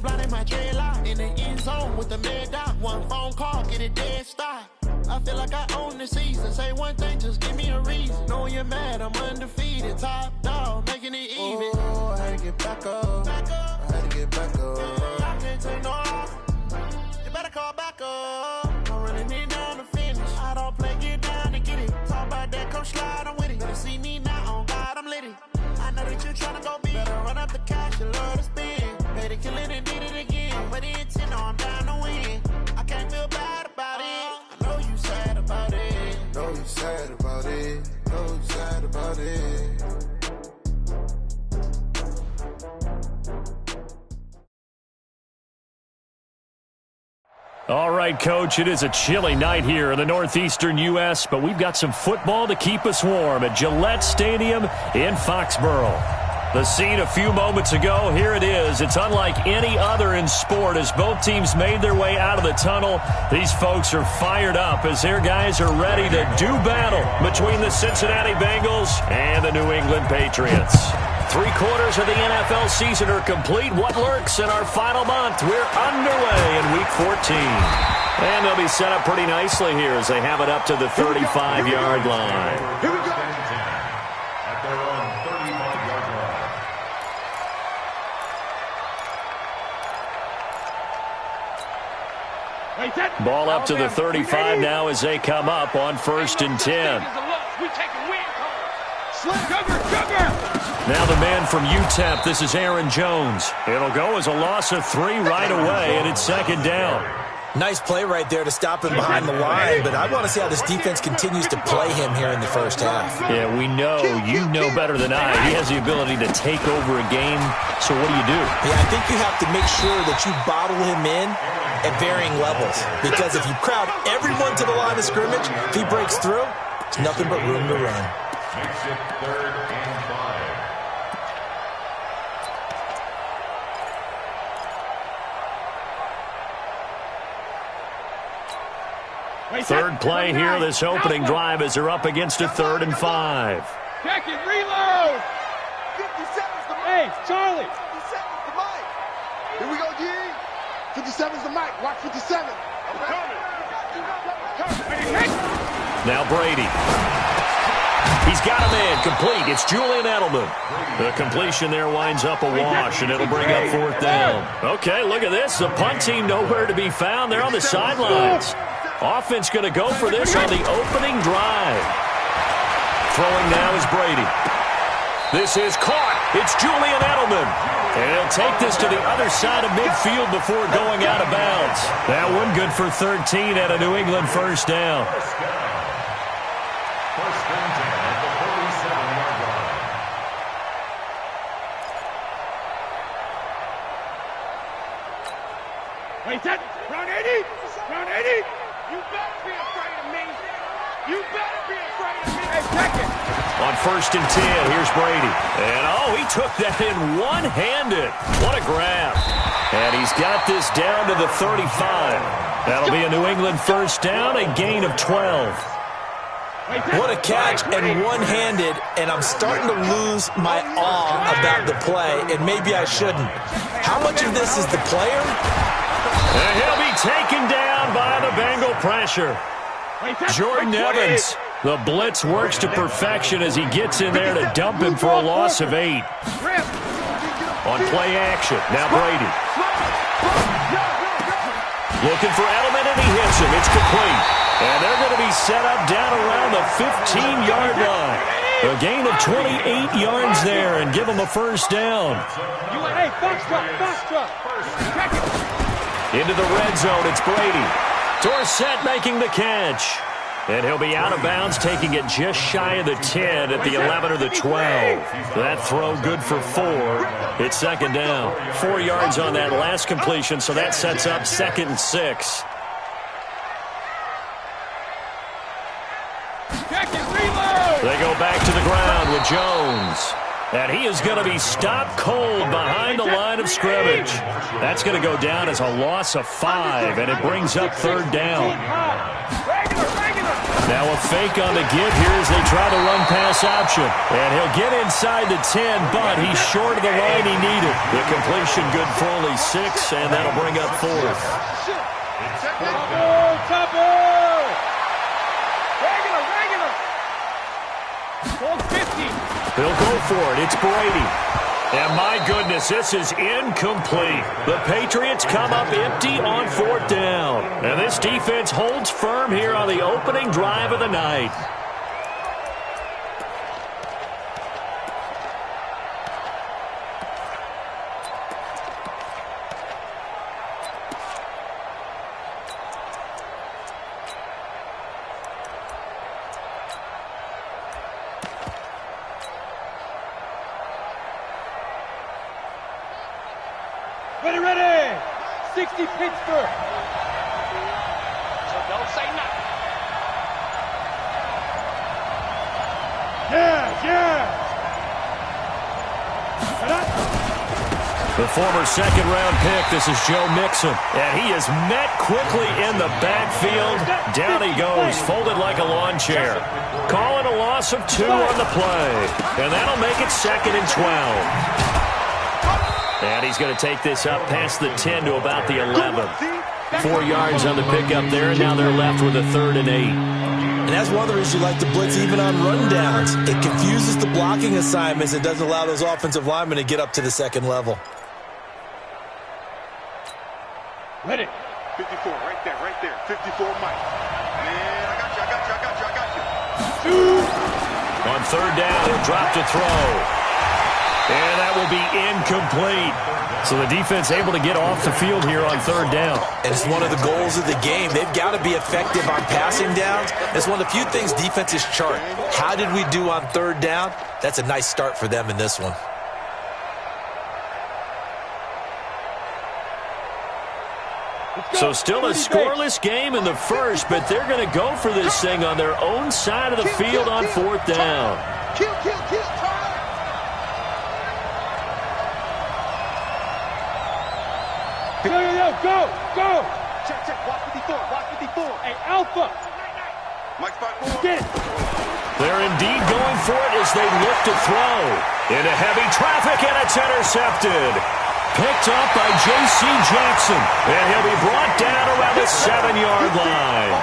blind in my dreadlock. In the end zone with the mad dot. One phone call, get it dead stop. I feel like I own the season. Say one thing, just give me a reason. Knowing you're mad, I'm undefeated. Top dog, making it even. Oh, I had to get back up. I had to get back up. I can't take no off. You better call back up. I'm running it down to finish. I don't play, get down to get it. Talk about that, come slide, I'm with it. Better see me now, on God, I'm lit it. I know that you're tryna go big. Better run up the cash, you love to spend. Pay the kill it and did it again. But the intent, no, I'm down to win. I can't feel bad about it. I know you sad about it. Know you sad about it. Know you sad about it. All right, Coach, it is a chilly night here in the northeastern U.S., but we've got some football to keep us warm at Gillette Stadium in Foxborough. The scene a few moments ago, here it is. It's unlike any other in sport as both teams made their way out of the tunnel. These folks are fired up as their guys are ready to do battle between the Cincinnati Bengals and the New England Patriots. 3/4 of the NFL season are complete. What lurks in our final month? We're underway in Week 14. And they'll be set up pretty nicely here as they have it up to the 35-yard line. Here we go. At their own 35-yard line. Ball up to the 35 now as they come up on 1st and 10. Now the man from UTEP, this is Aaron Jones. It'll go as a loss of 3 right away, and it's 2nd down. Nice play right there to stop him behind the line, but I want to see how this defense continues to play him here in the first half. Yeah, we know, you know better than I. He has the ability to take over a game, so what do you do? Yeah, I think you have to make sure that you bottle him in at varying levels, because if you crowd everyone to the line of scrimmage, if he breaks through, it's nothing but room to run. Makes it 3rd and 5. Third play here, this opening drive as they're up against a 3rd and 5. Check it, reload! 57's the mic. Hey, Charlie! 57's the mic. Here we go, G. 57's the mic. Watch 57. I'm coming. Now Brady. He's got him in, complete. It's Julian Edelman. The completion there winds up a wash, and it'll bring up 4th down. Okay, look at this. The punt team nowhere to be found. They're on the sidelines. Offense going to go for this on the opening drive. Throwing now is Brady. This is caught. It's Julian Edelman. And he'll take this to the other side of midfield before going out of bounds. That one good for 13 at a New England 1st down. First and 10 at the 47-yard line. Wait, that round 80? Round 80? You better be afraid of me. You better be afraid of me. Hey, check it. On 1st and 10, here's Brady. And, oh, he took that in one-handed. What a grab. And he's got this down to the 35. That'll be a New England 1st down, a gain of 12. What a catch, and one-handed, and I'm starting to lose my awe about the play, and maybe I shouldn't. How much of this is the player? And he'll be taken down by the Bengal pressure. Jordan Evans. The blitz works to perfection as he gets in there to dump him for a loss of 8. On play action, now Brady. Looking for Edelman, and he hits him. It's complete. And they're going to be set up down around the 15-yard line. A gain of 28 yards there and give them a 1st down. Into the red zone, it's Brady. Dorsett making the catch. And he'll be out of bounds, taking it just shy of the 10 at the 11 or the 12. That throw good for 4. It's 2nd down. 4 yards on that last completion, so that sets up 2nd and 6. They go back to the ground with Jones. And he is going to be stopped cold behind the line of scrimmage. That's going to go down as a loss of 5, and it brings up third down. Now a fake on the give here as they try the run-pass option. And he'll get inside the 10, but he's short of the line he needed. The completion good for only 6, and that'll bring up fourth. He'll go for it. It's Brady. And my goodness, this is incomplete. The Patriots come up empty on fourth down. And this defense holds firm here on the opening drive of the night. Ready! 60 Pittsburgh. So don't say nothing. Yeah. The former second-round pick, this is Joe Mixon. And he is met quickly in the backfield. Down he goes, folded like a lawn chair. Calling a loss of 2 on the play. And that'll make it 2nd and 12. And he's going to take this up past the 10 to about the 11. 4 yards on the pickup there, and now they're left with a 3rd and 8. And that's one of the reasons you like to blitz even on rundowns. It confuses the blocking assignments. It doesn't allow those offensive linemen to get up to the second level. Ready. 54, right there. 54, Mike. Man, I got you. On 3rd down, he'll drop to throw. And that will be incomplete. So the defense able to get off the field here on 3rd down. And it's one of the goals of the game. They've got to be effective on passing downs. It's one of the few things defenses chart. How did we do on 3rd down? That's a nice start for them in this one. So still a scoreless game in the first, but they're going to go for this thing on their own side of the field on 4th down. Kill. Go. Check. Watch 54. Hey, Alpha. Mike spot 4. Get it. They're indeed going for it as they look to throw. Into heavy traffic, and it's intercepted. Picked up by J.C. Jackson. And he'll be brought down around the 7-yard line.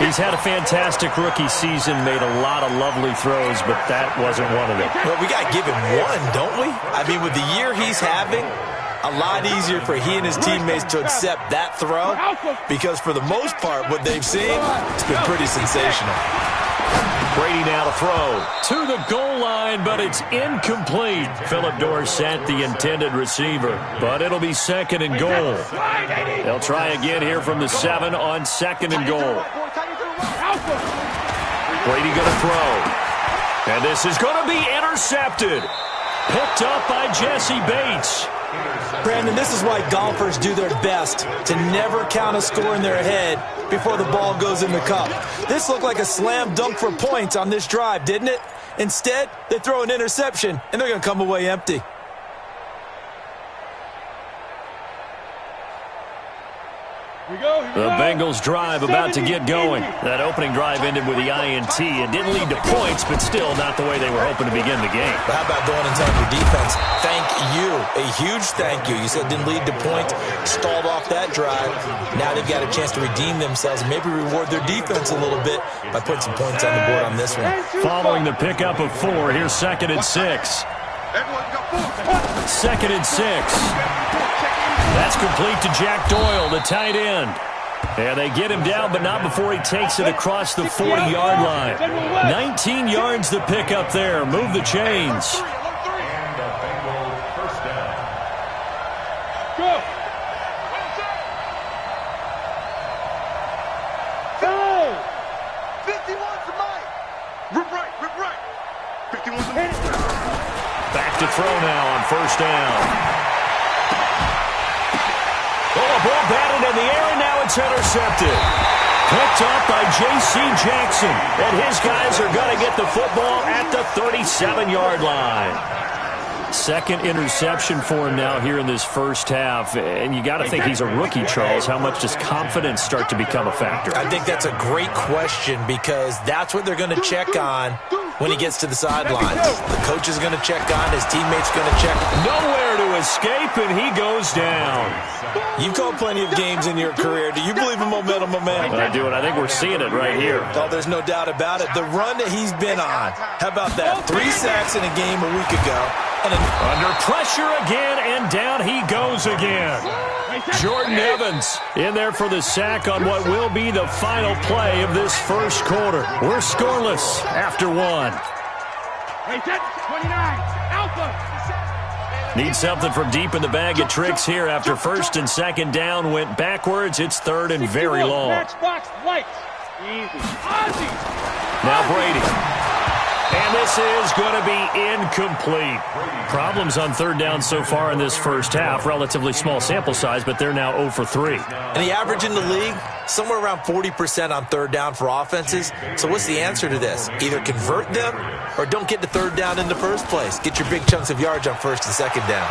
He's had a fantastic rookie season, made a lot of lovely throws, but that wasn't one of them. Well, we got to give him one, don't we? I mean, with the year he's having, a lot easier for he and his teammates to accept that throw because for the most part, what they've seen, it's been pretty sensational. Brady now to throw to the goal line, but it's incomplete. Philip Dorsett, the intended receiver, but it'll be 2nd and goal. They'll try again here from the 7 on 2nd and goal. Brady going to throw, and this is going to be intercepted. Picked up by Jesse Bates. Brandon, this is why golfers do their best to never count a score in their head before the ball goes in the cup. This looked like a slam dunk for points on this drive, didn't it? Instead, they throw an interception, and they're going to come away empty. The Bengals drive about to get going. That opening drive ended with the INT. It didn't lead to points, but still not the way they were hoping to begin the game. But how about going and telling your defense, thank you, a huge thank you. You said it didn't lead to points, stalled off that drive. Now they've got a chance to redeem themselves and maybe reward their defense a little bit by putting some points on the board on this one. Following the pickup of 4, here's 2nd and 6. 2nd and 6. That's complete to Jack Doyle, the tight end. And they get him down, but not before he takes it across the 40-yard line. 19 yards to pick up there. Move the chains. And the Bengals first down. Go. Go. 51's the Mike. Rip right. 51's the Mike. Back to throw now on 1st down. Oh, a ball batted in the air, and now it's intercepted. Picked up by J.C. Jackson. And his guys are going to get the football at the 37-yard line. Second interception for him now here in this first half. And you got to think he's a rookie, Charles. How much does confidence start to become a factor? I think that's a great question because that's what they're going to check on when he gets to the sidelines. The coach is going to check on, his teammates going to check. Nowhere to escape, and he goes down. You've called plenty of games in your career. Do you believe in momentum, my man? I do, and I think we're seeing it right here. Oh, there's no doubt about it. The run that he's been on. How about that? 3 sacks in a game a week ago. And under pressure again, and down he goes again. Jordan Evans in there for the sack on what will be the final play of this first quarter. We're scoreless after 1. 29, Alpha. Need something from deep in the bag of tricks here after first and second down went backwards. It's third and very long. Matchbox lights. Easy. Ozzy. Now Brady. And this is going to be incomplete. Problems on third down so far in this first half. Relatively small sample size, but they're now 0 for 3. And the average in the league, somewhere around 40% on third down for offenses. So what's the answer to this? Either convert them or don't get to third down in the first place. Get your big chunks of yards on first and second down.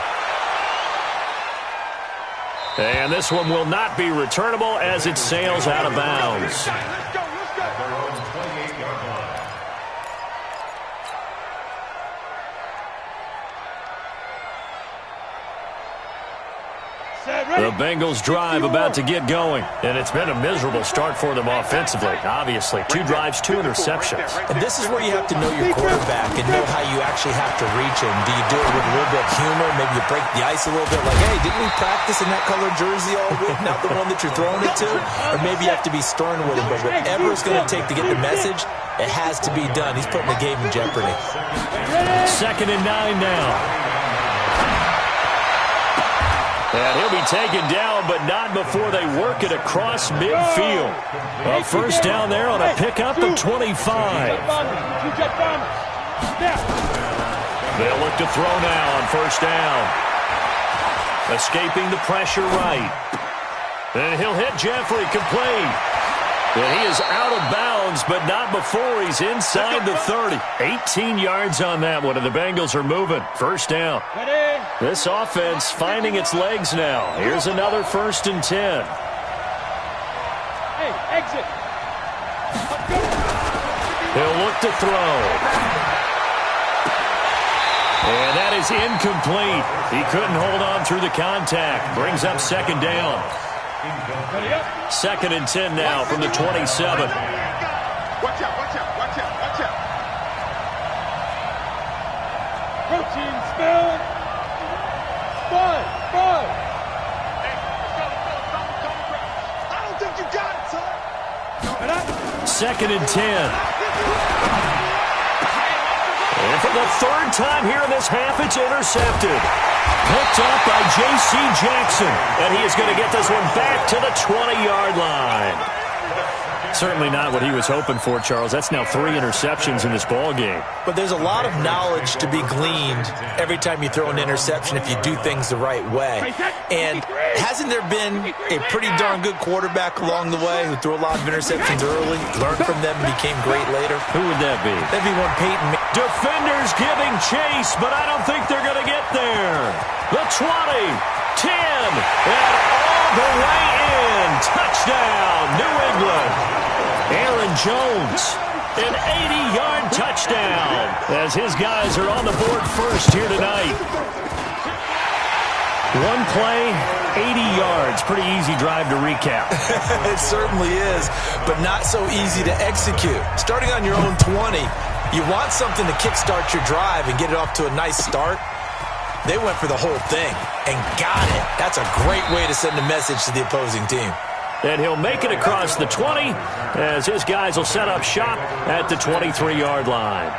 And this one will not be returnable as it sails out of bounds. Let's go. The Bengals drive about to get going. And it's been a miserable start for them offensively, obviously. 2 drives, 2 interceptions. And this is where you have to know your quarterback and know how you actually have to reach him. Do you do it with a little bit of humor? Maybe you break the ice a little bit like, hey, didn't we practice in that colored jersey all week? Not the one that you're throwing it to? Or maybe you have to be stern with him. But whatever it's going to take to get the message, it has to be done. He's putting the game in jeopardy. Second and 9 now. And he'll be taken down, but not before they work it across midfield. A first down there on a pickup of 25. They'll look to throw now on first down. Escaping the pressure right. And he'll hit Jeffrey complete. And he is out of bounds, but not before he's inside the 30. 18 yards on that one, and the Bengals are moving. First down. This offense finding its legs now. Here's another first and 10. Hey, exit. He'll look to throw. And that is incomplete. He couldn't hold on through the contact. Brings up second down. Second and 10 now from the 27. Watch out, watch out, watch out, watch out. Protein spill. Bud. Hey, let's go. I don't think you got it, son. Second and 10. And for the third time here in this half, it's intercepted. Picked up by J.C. Jackson. And he is going to get this one back to the 20-yard line. Certainly not what he was hoping for, Charles. That's now 3 interceptions in this ball game. But there's a lot of knowledge to be gleaned every time you throw an interception if you do things the right way. And hasn't there been a pretty darn good quarterback along the way who threw a lot of interceptions early, learned from them, and became great later? Who would that be? That'd be one Peyton. Defenders giving chase, but I don't think they're going to get there. The 20, 10, and all the way in. Touchdown, New England. Aaron Jones, an 80-yard touchdown as his guys are on the board first here tonight. One play, 80 yards. Pretty easy drive to recap. It certainly is, but not so easy to execute. Starting on your own 20, you want something to kickstart your drive and get it off to a nice start. They went for the whole thing and got it. That's a great way to send a message to the opposing team. And he'll make it across the 20 as his guys will set up shop at the 23-yard line.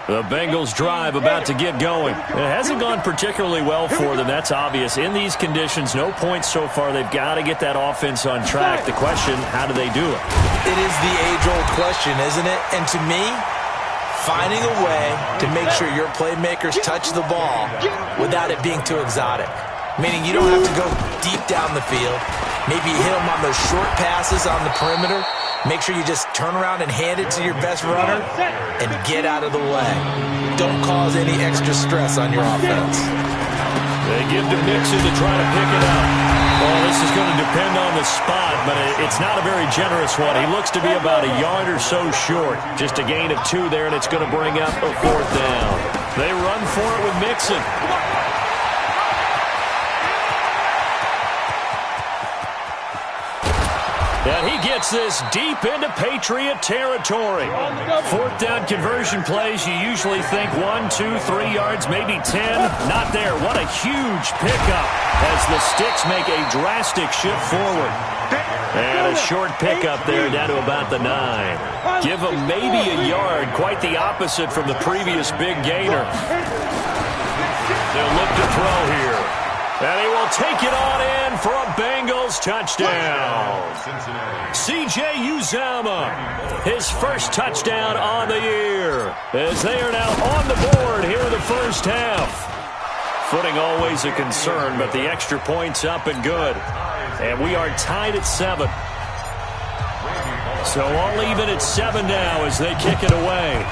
The Bengals drive about to get going. It hasn't gone particularly well for them. That's obvious. In these conditions, no points so far. They've got to get that offense on track. The question, how do they do it? It is the age-old question, isn't it? And to me, finding a way to make sure your playmakers touch the ball without it being too exotic. Meaning you don't have to go deep down the field. Maybe you hit them on those short passes on the perimeter. Make sure you just turn around and hand it to your best runner and get out of the way. Don't cause any extra stress on your offense. They give to Mixon to try to pick it up. Well, this is going to depend on the spot, but it's not a very generous one. He looks to be about a yard or so short. Just a gain of 2 there, and it's going to bring up a 4th down. They run for it with Mixon. And he gets this deep into Patriot territory. 4th down conversion plays, you usually think 1, 2, 3 yards, maybe 10. Not there. What a huge pickup as the sticks make a drastic shift forward. And a short pickup there down to about the 9. Give him maybe a yard, quite the opposite from the previous big gainer. They'll look to throw here. And he will take it on in for a Bengals touchdown. C.J. Uzomah, his first touchdown on the year, as they are now on the board here in the first half. Footing always a concern, but the extra point's up and good. And we are tied at 7. So all even at 7 now as they kick it away.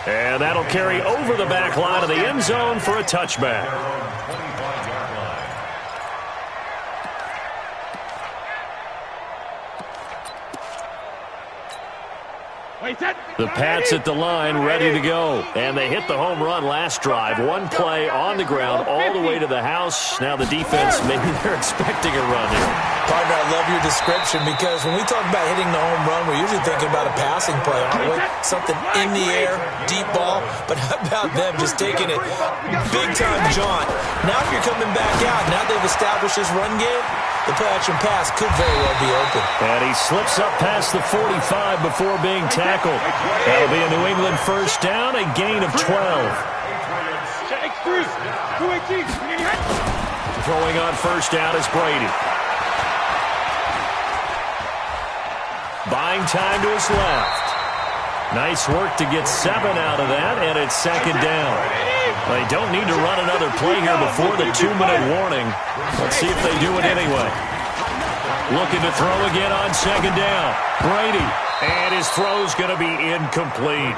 And that'll carry over the back line of the end zone for a touchback. The Pats at the line, ready to go. And they hit the home run last drive. One play on the ground all the way to the house. Now the defense, maybe they're expecting a run here. Partner, I love your description because when we talk about hitting the home run, we're usually thinking about a passing play, aren't we? Something in the air, deep ball. But how about them just taking it big-time jaunt? Now if you're coming back out, now they've established this run game, the play-action pass could very well be open. And he slips up past the 45 before being tackled. That'll be a New England first down, a gain of 12. Throwing on first down is Brady. Buying time to his left. Nice work to get 7 out of that, and it's second down. They don't need to run another play here before the 2-minute warning. Let's see if they do it anyway. Looking to throw again on second down. Brady, and his throw's going to be incomplete.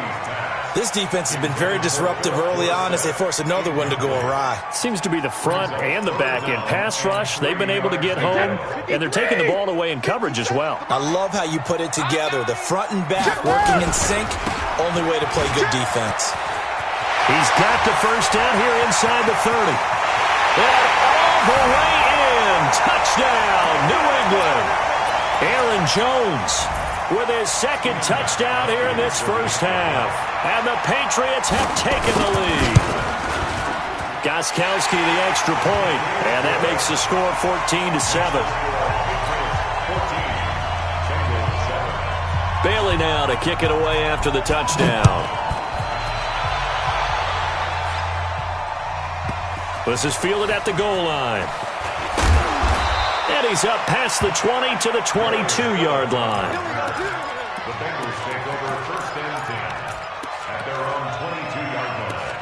This defense has been very disruptive early on as they force another one to go awry. Seems to be the front and the back end. Pass rush, they've been able to get home, and they're taking the ball away in coverage as well. I love how you put it together. The front and back working in sync, only way to play good defense. He's got the first down here inside the 30. And all the way in. Touchdown, New England. Aaron Jones with his second touchdown here in this first half. And the Patriots have taken the lead. Gostkowski the extra point, and that makes the score 14-7. Bailey now to kick it away after the touchdown. This is fielded at the goal line. And he's up past the 20 to the 22-yard line. The Bengals take over first and 10 at their own 22-yard line.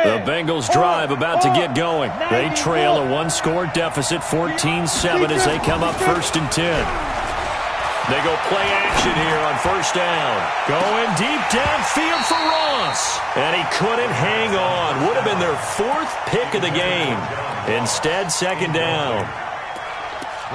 The Bengals drive about to get going. They trail a one-score deficit, 14-7, as they come up first and 10. They go play action here on first down. Going deep downfield for Ross. And he couldn't hang on. Would have been their 4th pick of the game. Instead, second down.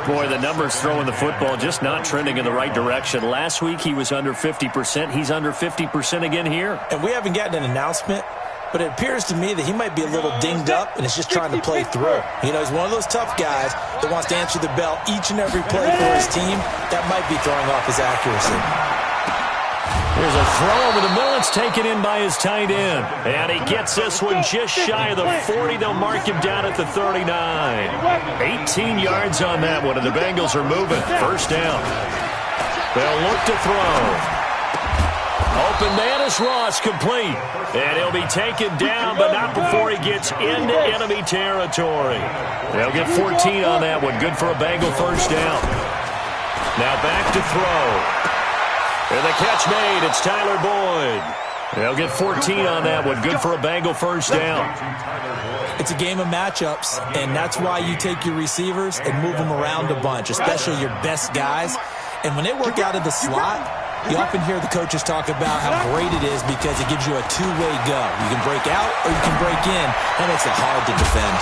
Boy, the numbers throwing the football just not trending in the right direction. Last week he was under 50%. He's under 50% again here. And we haven't gotten an announcement, but it appears to me that he might be a little dinged up and is just trying to play through. You know, he's one of those tough guys that wants to answer the bell each and every play for his team. That might be throwing off his accuracy. There's a throw over the middle. It's taken in by his tight end. And he gets this one just shy of the 40. They'll mark him down at the 39. 18 yards on that one, and the Bengals are moving. First down. They'll look to throw. Open man is Ross, complete. And he'll be taken down, but not before he gets into enemy territory. They'll get 14 on that one. Good for a Bengal first down. Now back to throw. And the catch made. It's Tyler Boyd. They'll get 14 on that one. Good for a Bengal first down. It's a game of matchups, and that's why you take your receivers and move them around a bunch, especially your best guys. And when they work out of the slot, you often hear the coaches talk about how great it is because it gives you a two-way go. You can break out or you can break in. That makes it hard to defend.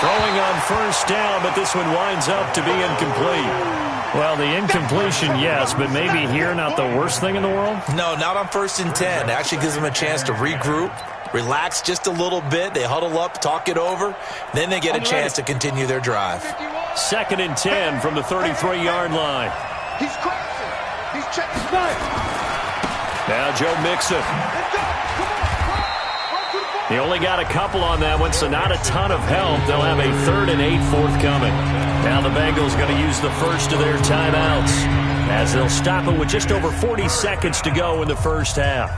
Throwing on first down, but this one winds up to be incomplete. Well, the incompletion, yes, but maybe here not the worst thing in the world? No, not on 1st and 10. It actually gives them a chance to regroup, relax just a little bit. They huddle up, talk it over. Then they get a chance to continue their drive. 2nd and 10 from the 33-yard line. He's crossing. He's checking back. Now Joe Mixon. He only got a couple on that one, so not a ton of help. They'll have a 3rd and 8 forthcoming. Now the Bengals going to use the first of their timeouts as they'll stop it with just over 40 seconds to go in the first half.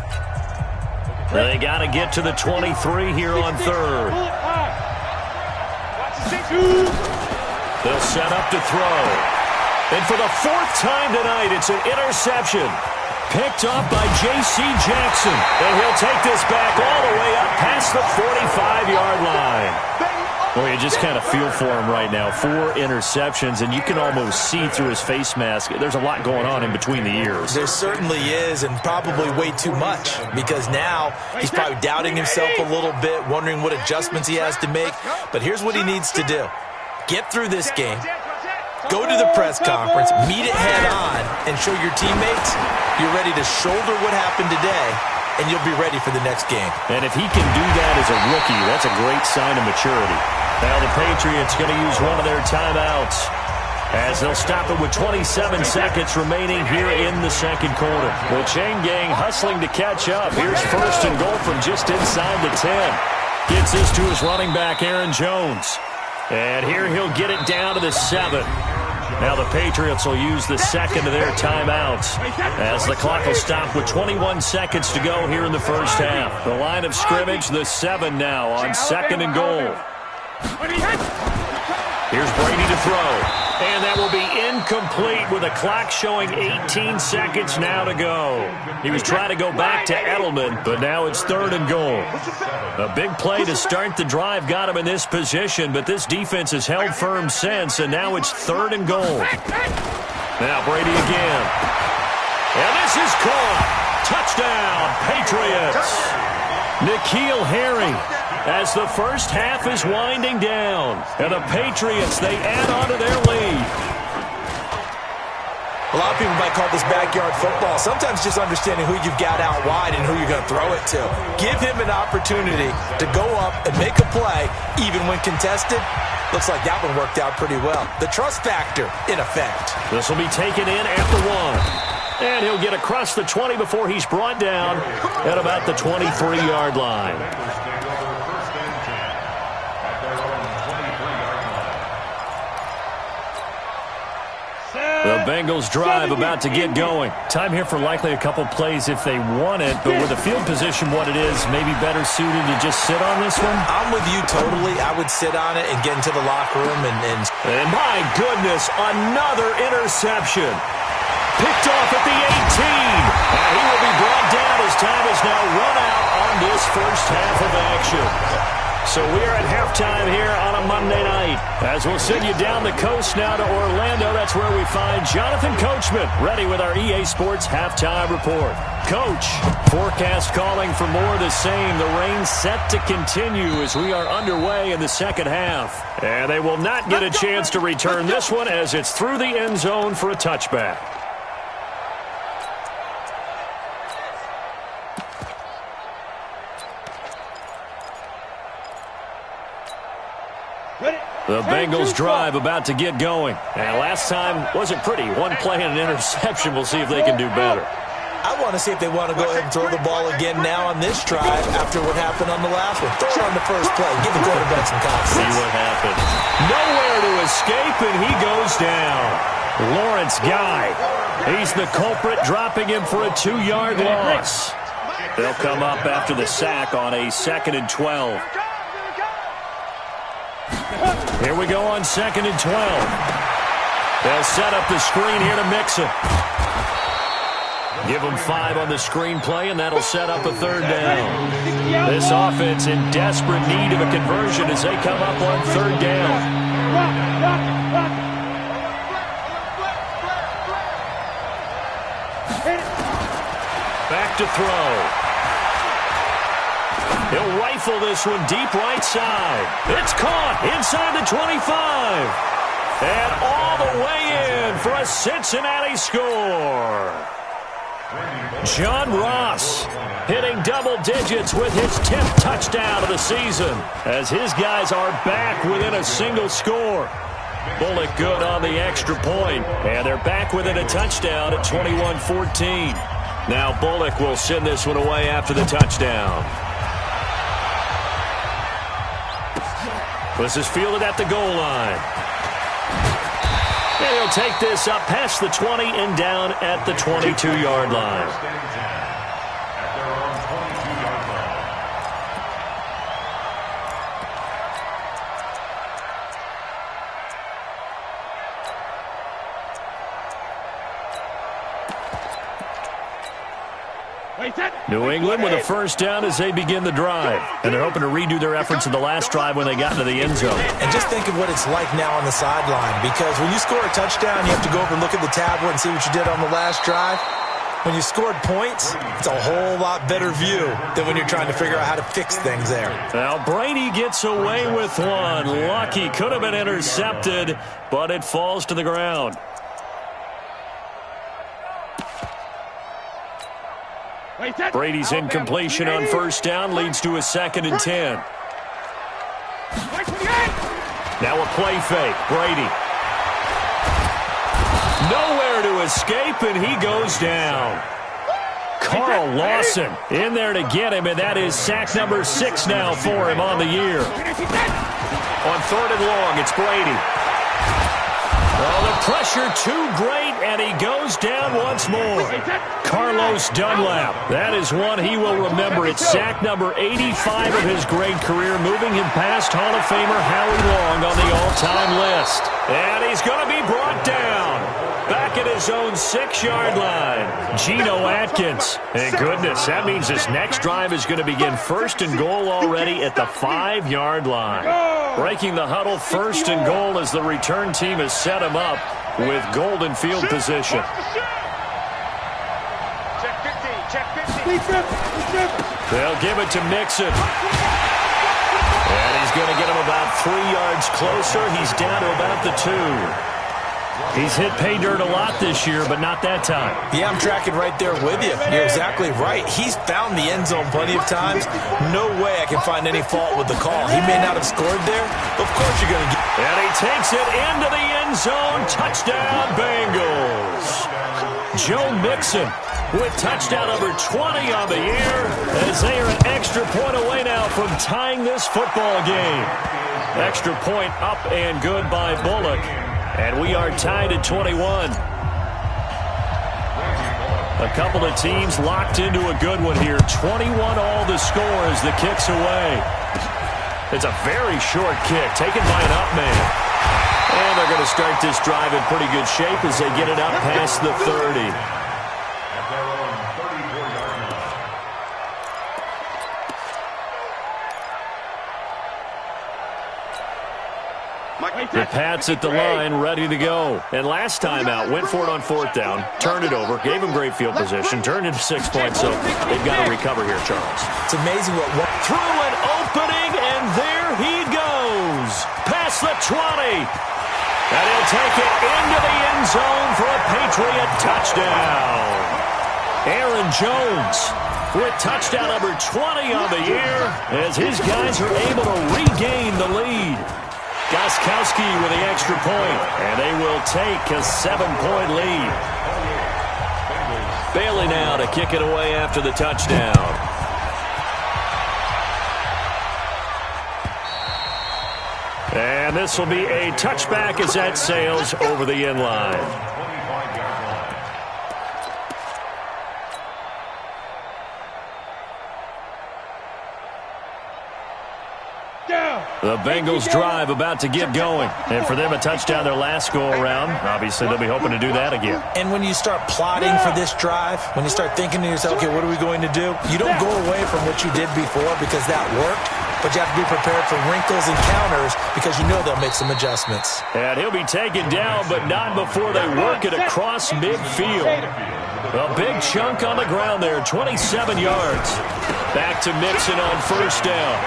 They got to get to the 23 here on 3rd. They'll set up to throw. And for the 4th time tonight, it's an interception. Picked up by J.C. Jackson. And he'll take this back all the way up past the 45-yard line. Well, you just kind of feel for him right now. 4 interceptions, and you can almost see through his face mask. There's a lot going on in between the ears. There certainly is, and probably way too much, because now he's probably doubting himself a little bit, wondering what adjustments he has to make. But here's what he needs to do. Get through this game. Go to the press conference, meet it head on, and show your teammates you're ready to shoulder what happened today, and you'll be ready for the next game. And if he can do that as a rookie, that's a great sign of maturity. Now the Patriots going to use one of their timeouts as they'll stop it with 27 seconds remaining here in the second quarter. The chain gang hustling to catch up. Here's 1st and goal from just inside the 10. Gets this to his running back, Aaron Jones. And here he'll get it down to the 7. Now the Patriots will use the second of their timeouts as the clock will stop with 21 seconds to go here in the first half. The line of scrimmage, the 7 now on 2nd and goal. Here's Brady to throw. And that will be incomplete with a clock showing 18 seconds now to go. He was trying to go back to Edelman, but now it's 3rd and goal. A big play to start the drive got him in this position, but this defense has held firm since, and now it's 3rd and goal. Now Brady again. And this is caught. Touchdown, Patriots. N'Keal Harry. As the first half is winding down. And the Patriots, they add on to their lead. A lot of people might call this backyard football. Sometimes just understanding who you've got out wide and who you're going to throw it to. Give him an opportunity to go up and make a play, even when contested. Looks like that one worked out pretty well. The trust factor in effect. This will be taken in at the 1. And he'll get across the 20 before he's brought down at about the 23-yard line. The Bengals drive about to get going. Time here for likely a couple plays if they want it, but with the field position what it is, maybe better suited to just sit on this one? I'm with you totally. I would sit on it and get into the locker room and my goodness, another interception. Picked off at the 18. And he will be brought down as time is now run out on this first half of action. So we are at halftime here on a Monday night. As we'll send you down the coast now to Orlando, that's where we find Jonathan Coachman, ready with our EA Sports Halftime Report. Coach, forecast calling for more of the same. The rain set to continue as we are underway in the second half. And they will not get a chance to return this one as it's through the end zone for a touchback. The Bengals drive about to get going. And last time wasn't pretty. One play and an interception. We'll see if they can do better. I want to see if they want to go ahead and throw the ball again now on this drive after what happened on the last one. Throw it on the first play. Give the quarterback some confidence. See what happens. Nowhere to escape, and he goes down. Lawrence Guy. He's the culprit, dropping him for a 2-yard loss. They'll come up after the sack on a 2nd and 12. Here we go on 2nd and 12. They'll set up the screen here to Mixon. Give them 5 on the screen play, and that'll set up a 3rd down. This offense in desperate need of a conversion as they come up on 3rd down. Back to throw. He'll rifle this one deep right side. It's caught inside the 25. And all the way in for a Cincinnati score. John Ross hitting double digits with his 10th touchdown of the season as his guys are back within a single score. Bullock good on the extra point, and they're back within a touchdown at 21-14. Now Bullock will send this one away after the touchdown. This is fielded at the goal line. And he'll take this up past the 20 and down at the 22-yard line. New England with a 1st down as they begin the drive. And they're hoping to redo their efforts in the last drive when they got into the end zone. And just think of what it's like now on the sideline, because when you score a touchdown, you have to go over and look at the tablet and see what you did on the last drive. When you scored points, it's a whole lot better view than when you're trying to figure out how to fix things there. Now Brady gets away with one. Lucky, could have been intercepted, but it falls to the ground. Brady's incompletion on 1st down leads to a 2nd and 10. Now a play fake. Brady. Nowhere to escape, and he goes down. Carl Lawson in there to get him, and that is sack number 6 now for him on the year. On 3rd and long, it's Brady. Oh, the pressure too great, and he goes down once more. Carlos Dunlap. That is one he will remember. It's sack number 85 of his great career, moving him past Hall of Famer Howie Long on the all-time list. And he's going to be brought down. Back at his own 6-yard line. Geno Atkins. Thank goodness, that means this next drive is going to begin 1st and goal already at the 5-yard line. Breaking the huddle, 1st and goal as the return team has set him up with golden field position. Check 15, check 15. They'll give it to Mixon. And he's going to get him about 3 yards closer. He's down to about the 2. He's hit pay dirt a lot this year, but not that time. Yeah, I'm tracking right there with you. You're exactly right. He's found the end zone plenty of times. No way I can find any fault with the call. He may not have scored there. Of course you're going to get... And he takes it into the end zone. Touchdown, Bengals. Joe Mixon with touchdown number 20 on the year as they are an extra point away now from tying this football game. Extra point up and good by Bullock. And we are tied at 21. A couple of teams locked into a good one here. 21 all the score as the kick's away. It's a very short kick taken by an up man. And they're going to start this drive in pretty good shape as they get it up past the 30. The Pats at the line, ready to go. And last time out, went for it on 4th down, turned it over, gave him great field position, turned it to 6 points, so they've got to recover here, Charles. It's amazing what... Through an opening, and there he goes. Past the 20. And he'll take it into the end zone for a Patriot touchdown. Aaron Jones with touchdown number 20 on the year as his guys are able to regain the lead. Gostkowski with the extra point, and they will take a 7-point lead. Bailey now to kick it away after the touchdown. And this will be a touchback as that sails over the end line. The Bengals drive about to get going. And for them, a touchdown their last go-around. Obviously, they'll be hoping to do that again. And when you start plotting for this drive, when you start thinking to yourself, okay, what are we going to do? You don't go away from what you did before because that worked, but you have to be prepared for wrinkles and counters because you know they'll make some adjustments. And he'll be taken down, but not before they work it across midfield. A big chunk on the ground there, 27 yards. Back to Mixon on first down.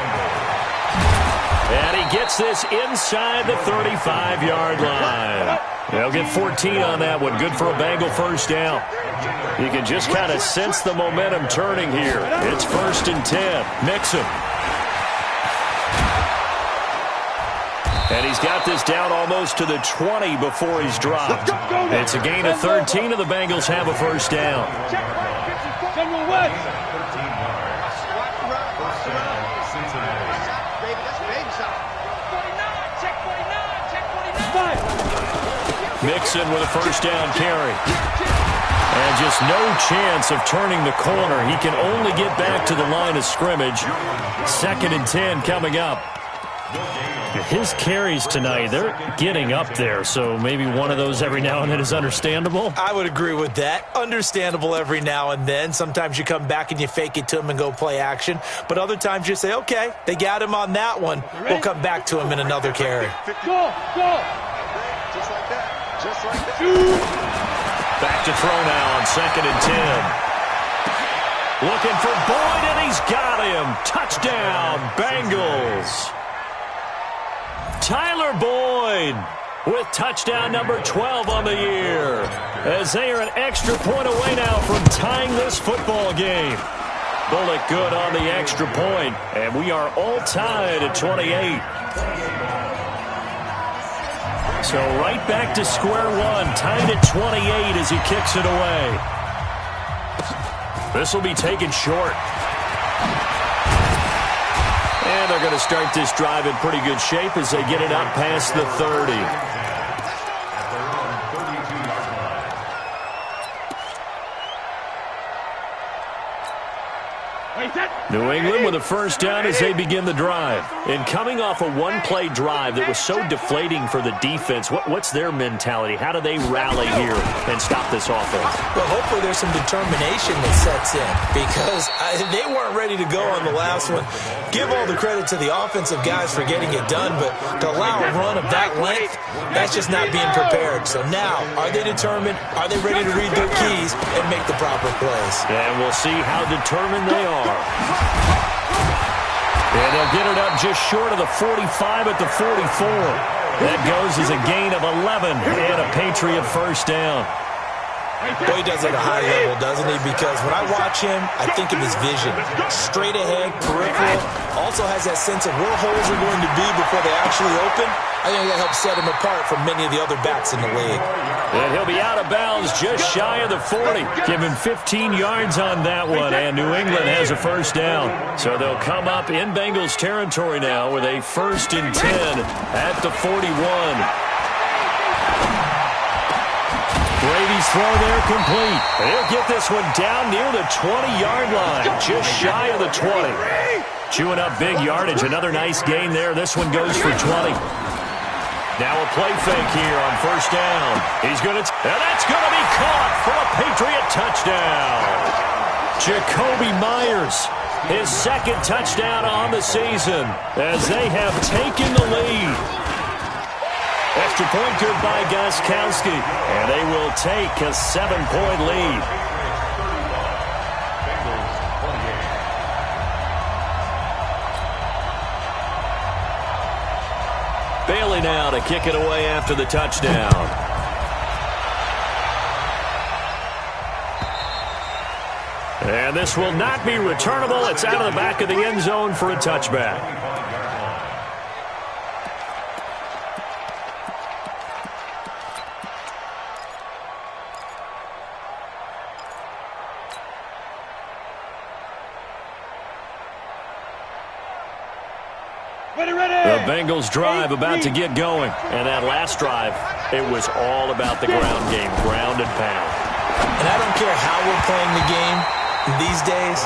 And he gets this inside the 35-yard line. They'll get 14 on that one. Good for a Bengal first down. You can just kind of sense the momentum turning here. It's 1st and 10. Mixon. And he's got this down almost to the 20 before he's dropped. It's a gain of 13, and the Bengals have a first down. Mixon with a first down carry. And just no chance of turning the corner. He can only get back to the line of scrimmage. 2nd and 10 coming up. His carries tonight, they're getting up there, so maybe one of those every now and then is understandable. I would agree with that. Understandable every now and then. Sometimes you come back and you fake it to him and go play action. But other times you say, okay, they got him on that one. We'll come back to him in another carry. Go! Just like that. Just like that. Back to throw now on 2nd and 10. Looking for Boyd, and he's got him. Touchdown, Bengals. Tyler Boyd with touchdown number 12 on the year, as they are an extra point away now from tying this football game. Bullock good on the extra point, and we are all tied at 28. So right back to square one, tied at 28 as he kicks it away. This will be taken short. And they're going to start this drive in pretty good shape as they get it up past the 30. New England with a first down as they begin the drive. And coming off a one-play drive that was so deflating for the defense, what's their mentality? How do they rally here and stop this offense? Well, hopefully there's some determination that sets in because they weren't ready to go on the last one. Give all the credit to the offensive guys for getting it done, but to allow a run of that length, that's just not being prepared. So now, are they determined? Are they ready to read their keys and make the proper plays? And we'll see how determined they are. And they'll get it up just short of the 45 at the 44. That goes as a gain of 11 and a Patriot first down. Boy, he does it at a high level, doesn't he? Because when I watch him, I think of his vision. Straight ahead, peripheral. Also has that sense of where holes are going to be before they actually open. I think that helps set him apart from many of the other backs in the league. And he'll be out of bounds just shy of the 40. Give him 15 yards on that one, and New England has a first down. So they'll come up in Bengals territory now with a 1st and 10 at the 41. Brady's throw there complete. He'll get this one down near the 20-yard line, just shy of the 20. Chewing up big yardage. Another nice gain there. This one goes for 20. Now a play fake here on first down. He's going to, and that's going to be caught for a Patriot touchdown. Jacoby Myers, his 2nd touchdown on the season, as they have taken the lead. Extra point good by Gostkowski, and they will take a 7-point lead. Bailey now to kick it away after the touchdown. And this will not be returnable. It's out of the back of the end zone for a touchback. The Bengals drive about to get going. And that last drive, it was all about the ground game, ground and pound. And I don't care how we're playing the game these days,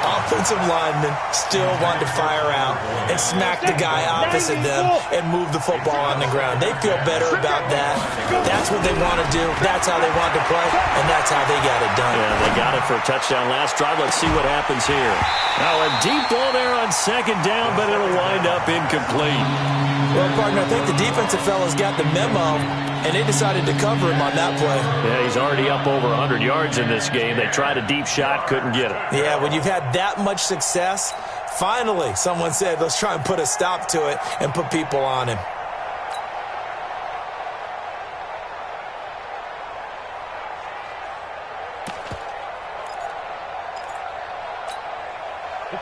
offensive linemen still want to fire out and smack the guy opposite them and move the football on the ground. They feel better about that. That's what they want to do. That's how they want to play, and that's how they got it done. Yeah, they got it for a touchdown last drive. Let's see what happens here. Now a deep ball there on second down, but it'll wind up incomplete. Well, partner, I think the defensive fellas got the memo, and they decided to cover him on that play. Yeah, he's already up over 100 yards in this game. They tried a deep shot, couldn't get it. Yeah, when you've had that much success, finally someone said, let's try and put a stop to it and put people on him.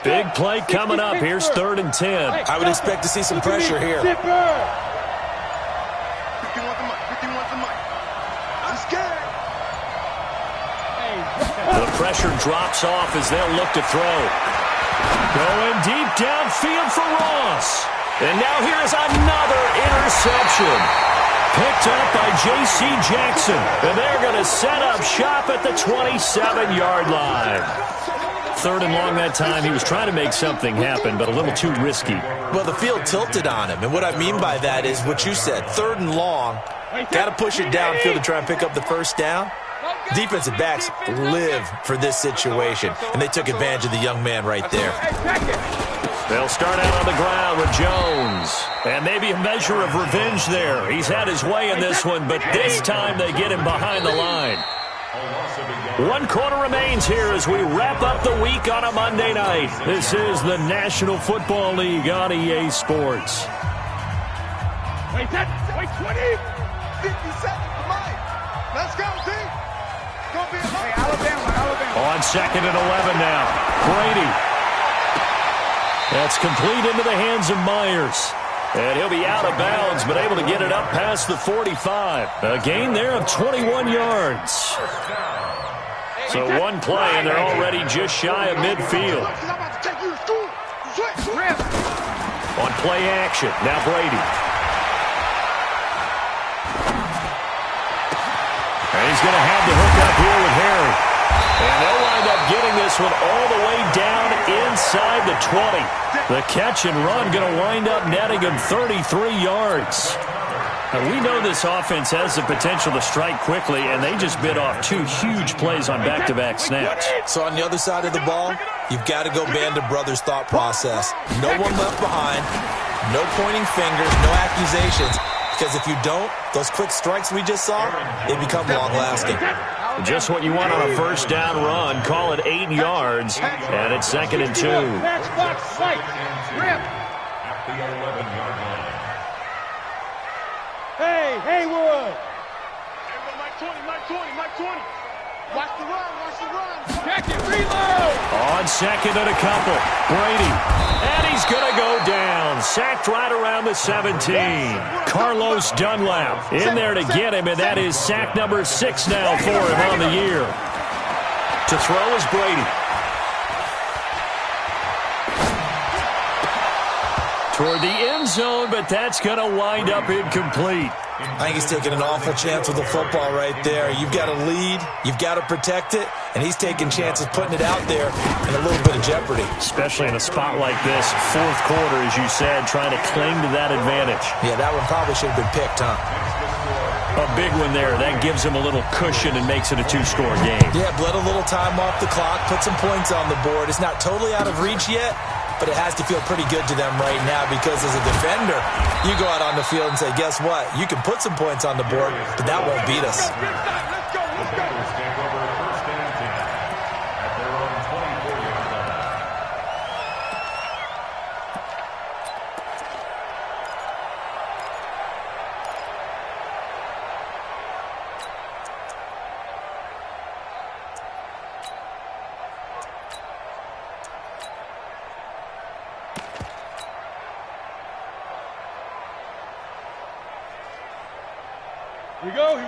Big play coming up. Here's 3rd and 10. I would expect to see some pressure here. The pressure drops off as they'll look to throw. Going deep downfield for Ross. And now here's another interception. Picked up by J.C. Jackson. And they're going to set up shop at the 27-yard line. 3rd and long that time. He was trying to make something happen, but a little too risky. Well, the field tilted on him. And what I mean by that is what you said. 3rd and long. Got to push it downfield to try and pick up the first down. Defensive backs live for this situation, and they took advantage of the young man right there. They'll start out on the ground with Jones. And maybe a measure of revenge there. He's had his way in this one, but this time they get him behind the line. 1 quarter remains here as we wrap up the week on a Monday night. This is the National Football League on EA Sports. Wait, 20, 50 seconds for mine. Let's go, team. Hey, Alabama. On 2nd and 11 now. Brady. That's complete into the hands of Myers. And he'll be out of bounds, but able to get it up past the 45. A gain there of 21 yards. So one play, and they're already just shy of midfield. On play action, now Brady. And he's going to have the hook up here with Harry. And they'll wind up getting this one all the way down inside the 20. The catch and run going to wind up netting him 33 yards. Now, we know this offense has the potential to strike quickly, and they just bit off 2 huge plays on back-to-back snaps. So on the other side of the ball, you've got to go band of brothers thought process. No one left behind, no pointing fingers, no accusations. Because if you don't, those quick strikes we just saw, they become long-lasting. Just what you want on a first down run. Call it 8 yards, and it's 2nd and 2. Hey, Haywood. Mike 20. Watch the run. Check it, reload. On 2nd and a couple. Brady. And he's going to go down. Sacked right around the 17. Carlos Dunlap in there to get him, and that is sack number 6 now for him on the year. To throw is Brady. Toward the end zone, but that's going to wind up incomplete. I think he's taking an awful chance with the football right there. You've got to lead, you've got to protect it, and he's taking chances putting it out there in a little bit of jeopardy. Especially in a spot like this, 4th quarter, as you said, trying to cling to that advantage. Yeah, that one probably should have been picked, huh? A big one there. That gives him a little cushion and makes it a 2-score game. Yeah, bled a little time off the clock, put some points on the board. It's not totally out of reach yet, but it has to feel pretty good to them right now because as a defender, you go out on the field and say, guess what? You can put some points on the board, but that won't beat us. Let's go. Take over 1st and 10 at their own 24-yard line.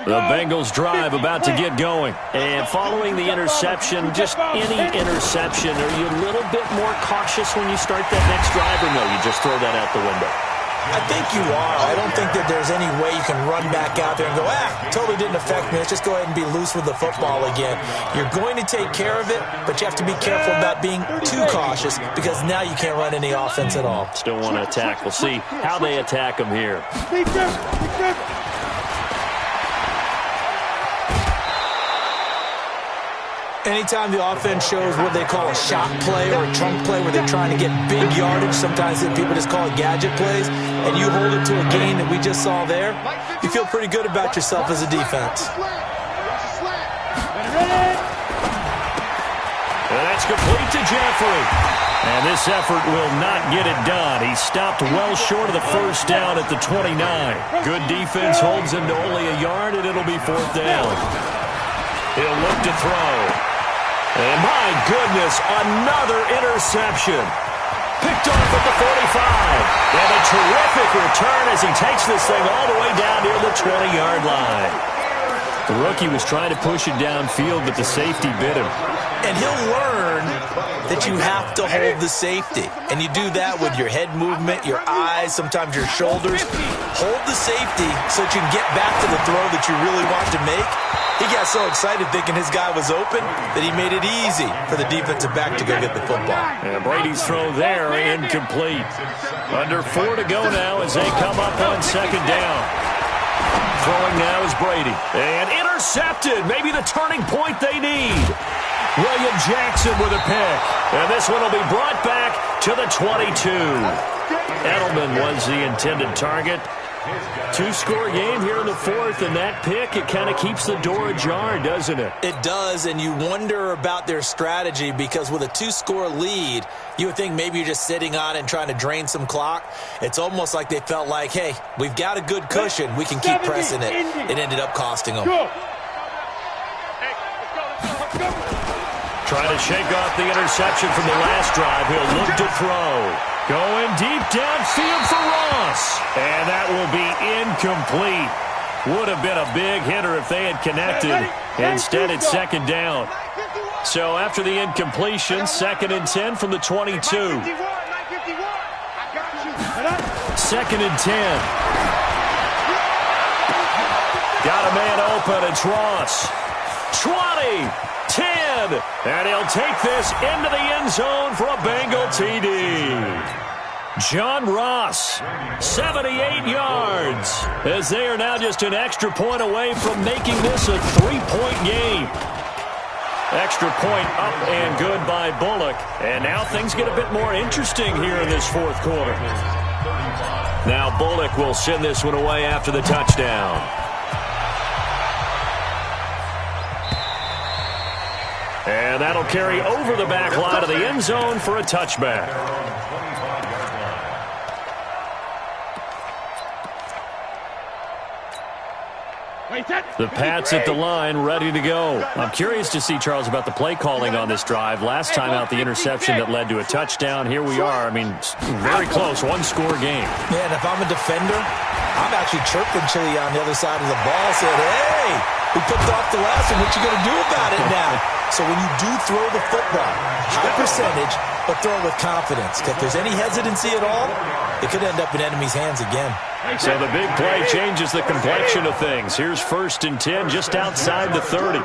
The Bengals drive about to get going. And following the interception, just any interception, are you a little bit more cautious when you start that next drive, or no, you just throw that out the window? I think you are. I don't think that there's any way you can run back out there and go, totally didn't affect me. Let's just go ahead and be loose with the football again. You're going to take care of it, but you have to be careful about being too cautious because now you can't run any offense at all. Still want to attack. We'll see how they attack him here. Anytime the offense shows what they call a shot play or a trunk play where they're trying to get big yardage, sometimes people just call it gadget plays, and you hold it to a gain that we just saw there, you feel pretty good about yourself as a defense. And that's complete to Jeffrey. And this effort will not get it done. He stopped well short of the first down at the 29. Good defense holds him to only a yard, and it'll be fourth down. He'll look to throw. And my goodness, another interception. Picked off at the 45. And a terrific return as he takes this thing all the way down near the 20-yard line. The rookie was trying to push it downfield, but the safety bit him. And he'll learn that you have to hold the safety. And you do that with your head movement, your eyes, sometimes your shoulders. Hold the safety so that you can get back to the throw that you really want to make. He got so excited thinking his guy was open that he made it easy for the defensive back to go get the football. And Brady's throw there, incomplete. Under 4 to go now as they come up on second down. Throwing now is Brady. And intercepted. Maybe the turning point they need. William Jackson with a pick. And this one will be brought back to the 22. Edelman was the intended target. 2-score game here in the fourth, and that pick, it kind of keeps the door ajar, doesn't it? It does, and you wonder about their strategy because with a 2-score lead, you would think maybe you're just sitting on it and trying to drain some clock. It's almost like they felt like, hey, we've got a good cushion. We can keep pressing it. It ended up costing them. Trying to shake off the interception from the last drive. He'll look to throw. Going deep downfield for Ross. And that will be incomplete. Would have been a big hitter if they had connected. Instead, it's second down. So after the incompletion, 2nd and 10 from the 22. 2nd and 10. Got a man open. It's Ross. 20. 10, and he'll take this into the end zone for a Bengal TD. John Ross, 78 yards, as they are now just an extra point away from making this a 3-point game. Extra point up and good by Bullock, and now things get a bit more interesting here in this fourth quarter. Now Bullock will send this one away after the touchdown. And that'll carry over the back line of the end zone for a touchback. The Pats at the line, ready to go. I'm curious to see, Charles, about the play calling on this drive. Last time out, the interception that led to a touchdown. Here we are. I mean, very close, 1-score game. Yeah, and if I'm a defender, I'm actually chirping to you on the other side of the ball. Said, hey, we picked off the last one. What you going to do about it now? So when you do throw the football, high percentage, but throw it with confidence. If there's any hesitancy at all, it could end up in enemy's hands again. So the big play changes the complexion of things. Here's 1st and 10 just outside the 30.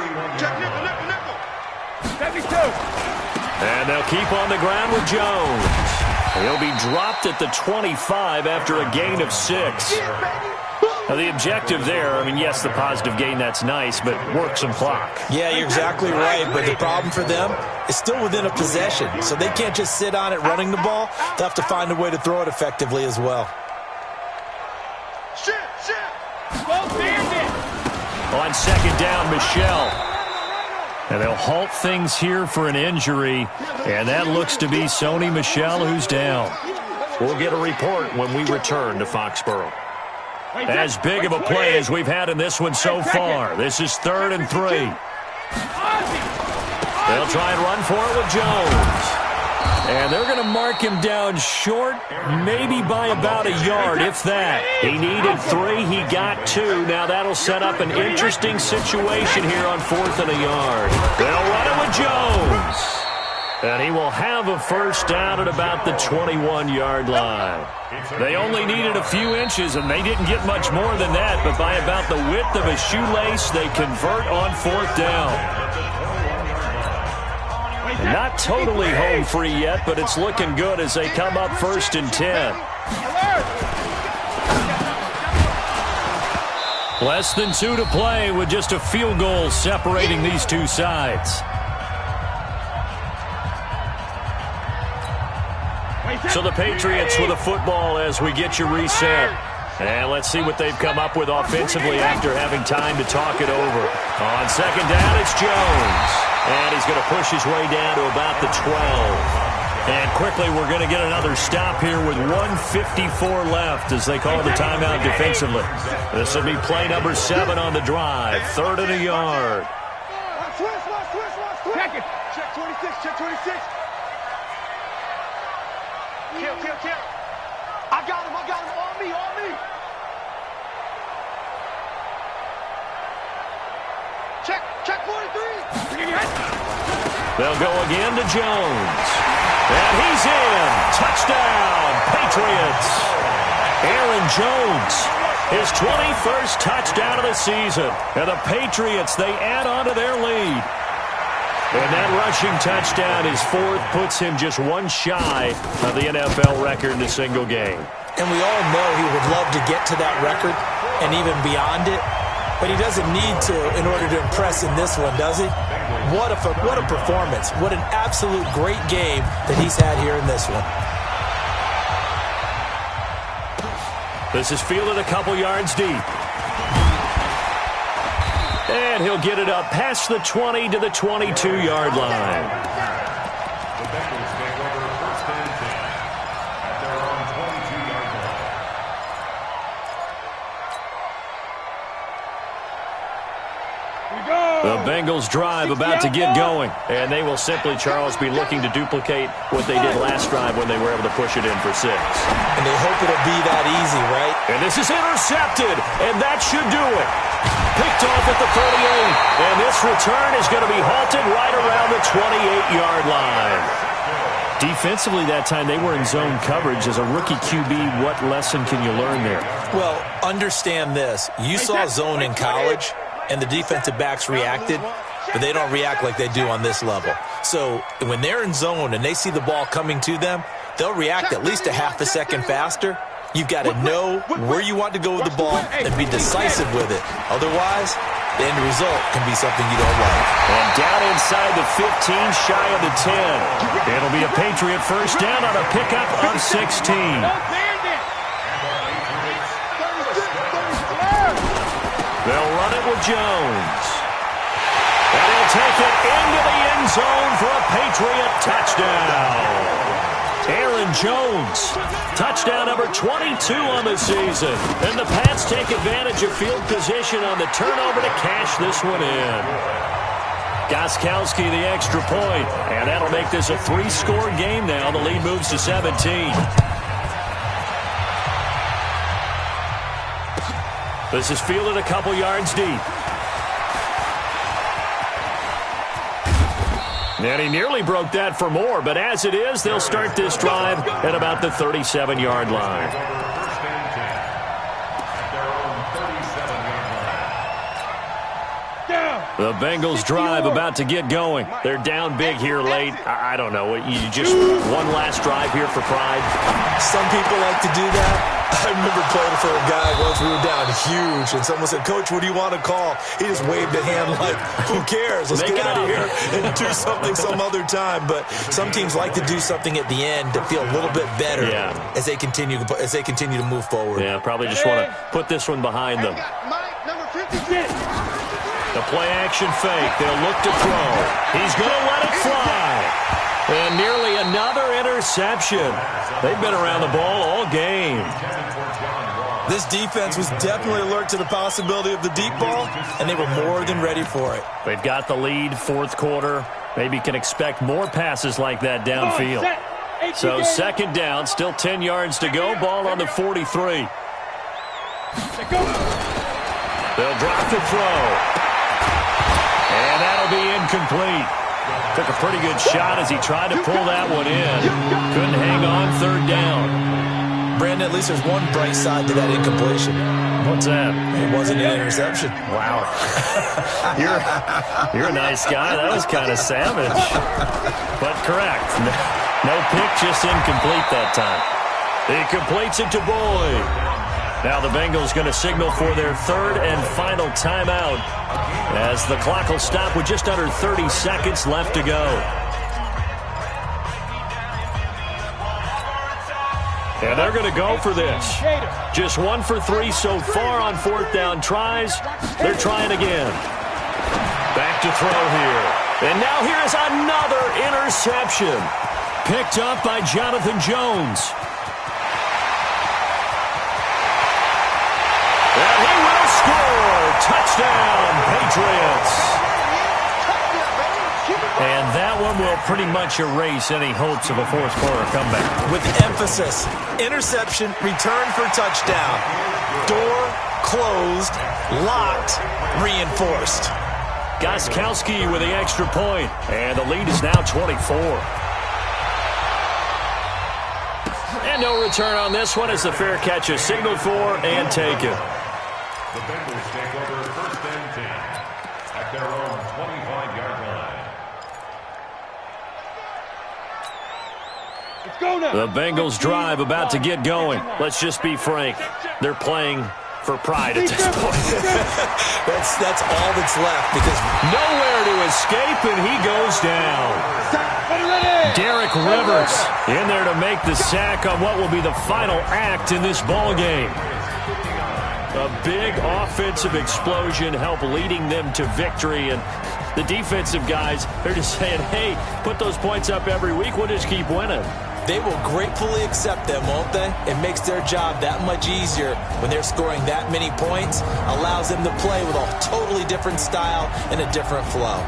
And they'll keep on the ground with Jones. He'll be dropped at the 25 after a gain of 6. Now, the objective there, I mean, yes, the positive gain, that's nice, but work some clock. Yeah, you're exactly right, but the problem for them is still within a possession, so they can't just sit on it running the ball. They'll have to find a way to throw it effectively as well. On second down, Michelle. And they'll halt things here for an injury, and that looks to be Sony Michel who's down. We'll get a report when we return to Foxborough. As big of a play as we've had in this one so far. This is 3rd and 3. They'll try and run for it with Jones. And they're going to mark him down short, maybe by about a yard, if that. He needed 3, he got 2. Now that'll set up an interesting situation here on 4th and a yard. They'll run it with Jones. And he will have a first down at about the 21-yard line. They only needed a few inches, and they didn't get much more than that. But by about the width of a shoelace, they convert on fourth down. Not totally home free yet, but it's looking good as they come up 1st and 10. Less than 2 to play with just a field goal separating these two sides. So the Patriots with a football as we get you reset. And let's see what they've come up with offensively after having time to talk it over. On second down, it's Jones. And he's going to push his way down to about the 12. And quickly, we're going to get another stop here with 1:54 left as they call the timeout defensively. This will be play number 7 on the drive. 3rd and a yard. Check it. Check 26, check 26. Kill. I got him. On me. Check 43. They'll go again to Jones. And he's in. Touchdown, Patriots. Aaron Jones, his 21st touchdown of the season. And the Patriots, they add on to their lead. And that rushing touchdown, his 4th, puts him just one shy of the NFL record in a single game. And we all know he would love to get to that record and even beyond it. But he doesn't need to in order to impress in this one, does he? What a performance. What an absolute great game that he's had here in this one. This is fielded a couple yards deep. And he'll get it up past the 20 to the 22-yard line. The Bengals take over 1st and 10 at their own 22-yard line. The Bengals drive about to get going. And they will simply, Charles, be looking to duplicate what they did last drive when they were able to push it in for 6. And they hope it'll be that easy, right? And this is intercepted, and that should do it. Picked off at the 38, and this return is going to be halted right around the 28-yard line. Defensively that time, they were in zone coverage. As a rookie QB, what lesson can you learn there? Well, understand this. You saw zone in college, and the defensive backs reacted, but they don't react like they do on this level. So when they're in zone and they see the ball coming to them, they'll react at least a half a second faster. You've got to know where you want to go with the ball and be decisive with it. Otherwise, the end result can be something you don't like. And down inside the 15, shy of the 10. It'll be a Patriot first down on a pickup of 16. They'll run it with Jones. And he'll take it into the end zone for a Patriot touchdown. Aaron Jones, touchdown number 22 on the season. And the Pats take advantage of field position on the turnover to cash this one in. Gostkowski the extra point, and that'll make this a 3-score game now. The lead moves to 17. This is fielded a couple yards deep. And he nearly broke that for more, but as it is, they'll start this drive at about the 37-yard line. The Bengals drive about to get going. They're down big here late. I don't know. You just one last drive here for pride? Some people like to do that. I remember playing for a guy once. We were down huge, and someone said, "Coach, what do you want to call?" He just waved a hand like, "Who cares? Let's get out of here and do something some other time." But some teams like to do something at the end to feel a little bit better as they continue to move forward. Yeah, probably just want to put this one behind them. The play-action fake. They'll look to throw. He's going to let it fly. And nearly another interception. They've been around the ball all game. This defense was definitely alert to the possibility of the deep ball, and they were more than ready for it. They've got the lead, fourth quarter. Maybe can expect more passes like that downfield. So second down, still 10 yards to go. Ball on the 43. They'll drop the throw. And that'll be incomplete. Took a pretty good shot as he tried to pull that one in. Couldn't hang on third down. Brandon, at least there's one bright side to that incompletion. What's that? It wasn't an interception. Wow. You're a nice guy. That was kind of savage. But correct. No pick, just incomplete that time. He completes it to Boyd. Now the Bengals going to signal for their third and final timeout as the clock will stop with just under 30 seconds left to go. And they're going to go for this. Just 1 for 3 so far on fourth down tries. They're trying again. Back to throw here. And now here is another interception. Picked up by Jonathan Jones. And he will score. Touchdown, Patriots. And that one will pretty much erase any hopes of a fourth quarter comeback. With emphasis, interception, return for touchdown. Door closed, locked, reinforced. Gostkowski with the extra point, and the lead is now 24. And no return on this one as the fair catch is signaled for and taken. The Bengals take over first and 10 at their own 25-yard line. Let's go now. The Bengals drive about to get going. Let's just be frank. They're playing for pride at this point. That's all that's left because nowhere to escape, and he goes down. Derek Rivers in there to make the sack on what will be the final act in this ball game. A big offensive explosion helped leading them to victory, and the defensive guys, they're just saying, hey, put those points up every week, we'll just keep winning. They will gratefully accept them, won't they? It makes their job that much easier when they're scoring that many points, allows them to play with a totally different style and a different flow.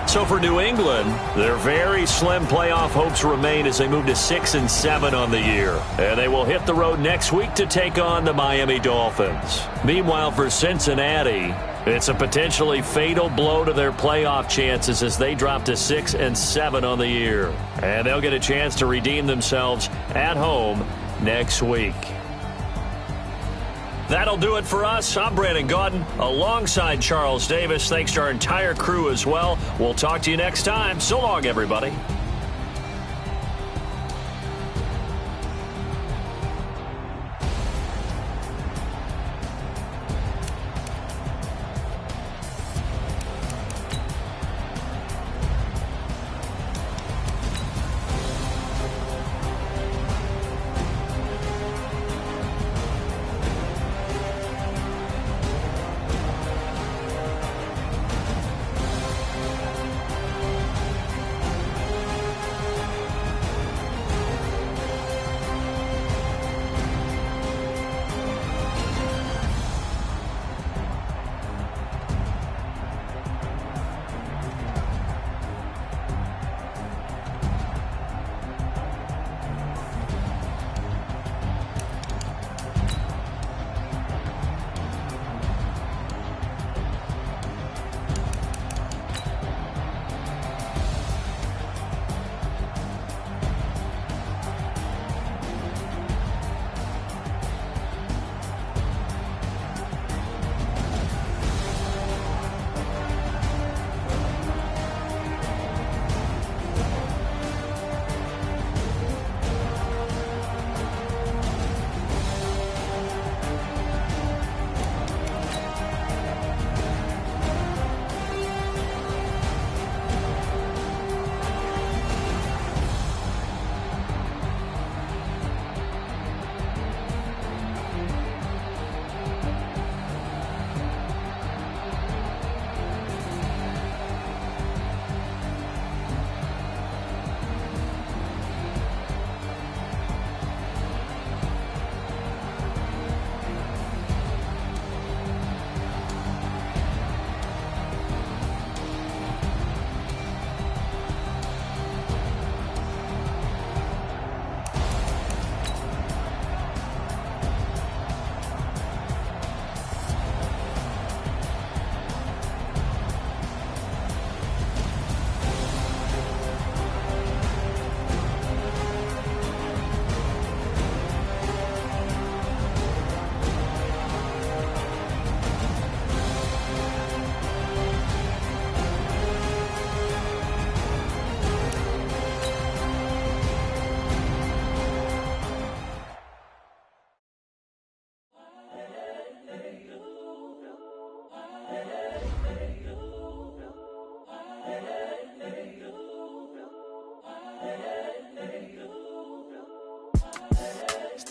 So for New England, their very slim playoff hopes remain as they move to 6-7 on the year. And they will hit the road next week to take on the Miami Dolphins. Meanwhile, for Cincinnati, it's a potentially fatal blow to their playoff chances as they drop to 6-7 on the year. And they'll get a chance to redeem themselves at home next week. That'll do it for us. I'm Brandon Gaudin alongside Charles Davis. Thanks to our entire crew as well. We'll talk to you next time. So long, everybody.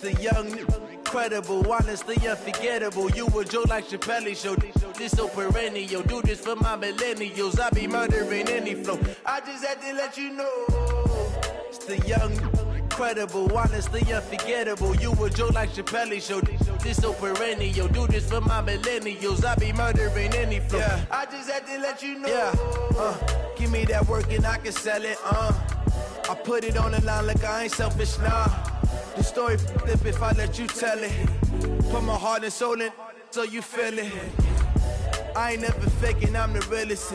the young, incredible, honestly unforgettable. You a joke like Chappelle Show. This so perennial. Do this for my millennials. I be murdering any flow. I just had to let you know. It's the young, incredible, honestly unforgettable. You a joke like Chappelle Show. This so perennial. Do this for my millennials. I be murdering any flow. Yeah. I just had to let you know. Yeah. Give me that work and I can sell it. I put it on the line like I ain't selfish, nah. The story flip if I let you tell it. Put my heart and soul in so you feel it. I ain't never faking, I'm the realest.